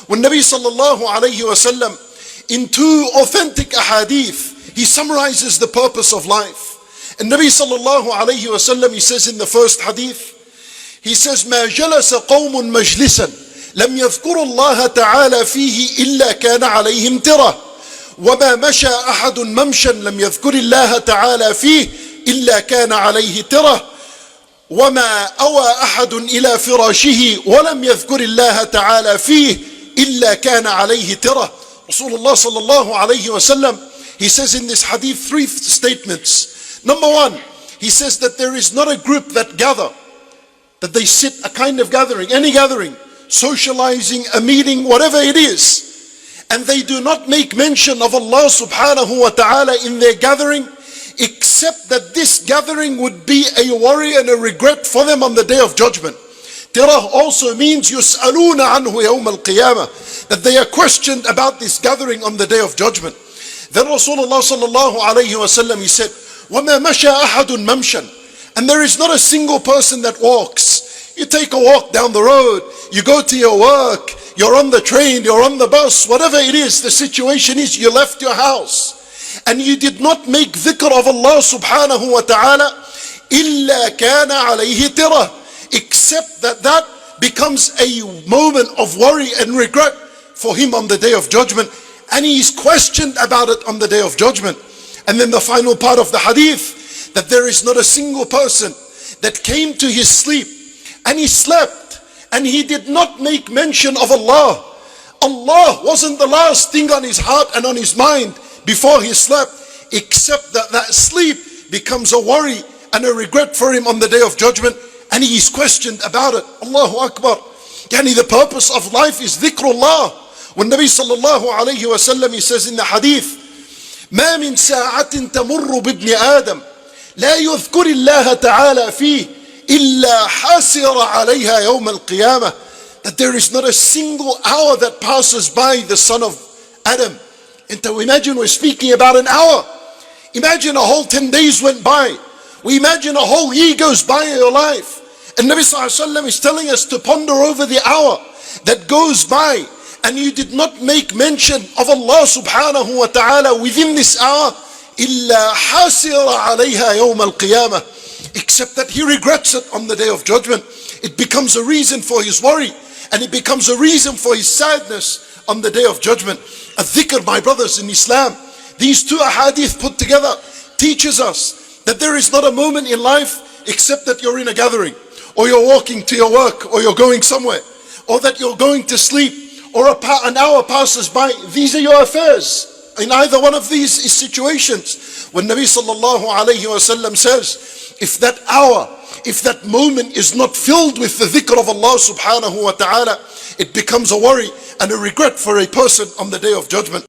When Nabi sallallahu alayhi wa sallam, in two authentic ahadith, he summarizes the purpose of life. And Nabi sallallahu alayhi wa sallam, he says in the first hadith, he says, ما جلس قوم مجلسا لم يذكروا الله تعالى فيه إلا كان عليهم ترة وما مشى أحد ممشا لم يذكر الله تعالى فيه إلا كان عليه ترة وما أوى أحد إلى فراشه ولم يذكر الله تعالى فيه إلا كان عليه ترة. Rasulullah sallallahu alayhi wa sallam, he says in this hadith three statements. Number one, he says that there is not a group that gather, that they sit a kind of gathering, any gathering, socializing, a meeting, whatever it is, and they do not make mention of Allah subhanahu wa ta'ala in their gathering, except that this gathering would be a worry and a regret for them on the day of judgment. Tirah also means يُسْأَلُونَ عَنْهُ يَوْمَ الْقِيَامَةِ, that they are questioned about this gathering on the day of judgment. Then Rasulullah sallallahu alayhi wa sallam, he said, وَمَا مَشَى أَحَدٌ مَمْشًا, and there is not a single person that walks. You take a walk down the road, you go to your work, you're on the train, you're on the bus, whatever it is, the situation is, you left your house and you did not make dhikr of Allah subhanahu wa ta'ala, إِلَّا كَانَ عَلَيْهِ تِرَةٌ, except that becomes a moment of worry and regret for him on the day of judgment, and he is questioned about it on the day of judgment. And then the final part of the hadith, that there is not a single person that came to his sleep and he slept and he did not make mention of Allah. Allah wasn't the last thing on his heart and on his mind before he slept, except that sleep becomes a worry and a regret for him on the day of judgment, and he is questioned about it. Allahu Akbar. Yani the purpose of life is dhikrullah. When Nabi sallallahu alayhi wa sallam, he says in the hadith, ما من ساعة تمر بابن آدم لا يذكر الله تعالى فيه إلا حسر عليها يوم القيامة, that there is not a single hour that passes by the son of Adam. And to imagine we're speaking about an hour. Imagine a whole 10 days went by. We imagine a whole year goes by in your life. And Nabi sallallahu alayhi wa sallam is telling us to ponder over the hour that goes by and you did not make mention of Allah subhanahu wa ta'ala within this hour, إِلَّا حَاسِرَ عَلَيْهَا يَوْمَ الْقِيَامَةِ, except that he regrets it on the day of judgment. It becomes a reason for his worry, and it becomes a reason for his sadness on the day of judgment. A dhikr, my brothers in Islam, these two ahadith put together teaches us that there is not a moment in life except that you're in a gathering, or you're walking to your work, or you're going somewhere, or that you're going to sleep, or an hour passes by. These are your affairs. In either one of these situations, when Nabi sallallahu alayhi wa sallam says, if that hour, if that moment is not filled with the dhikr of Allah subhanahu wa ta'ala, it becomes a worry and a regret for a person on the day of judgment.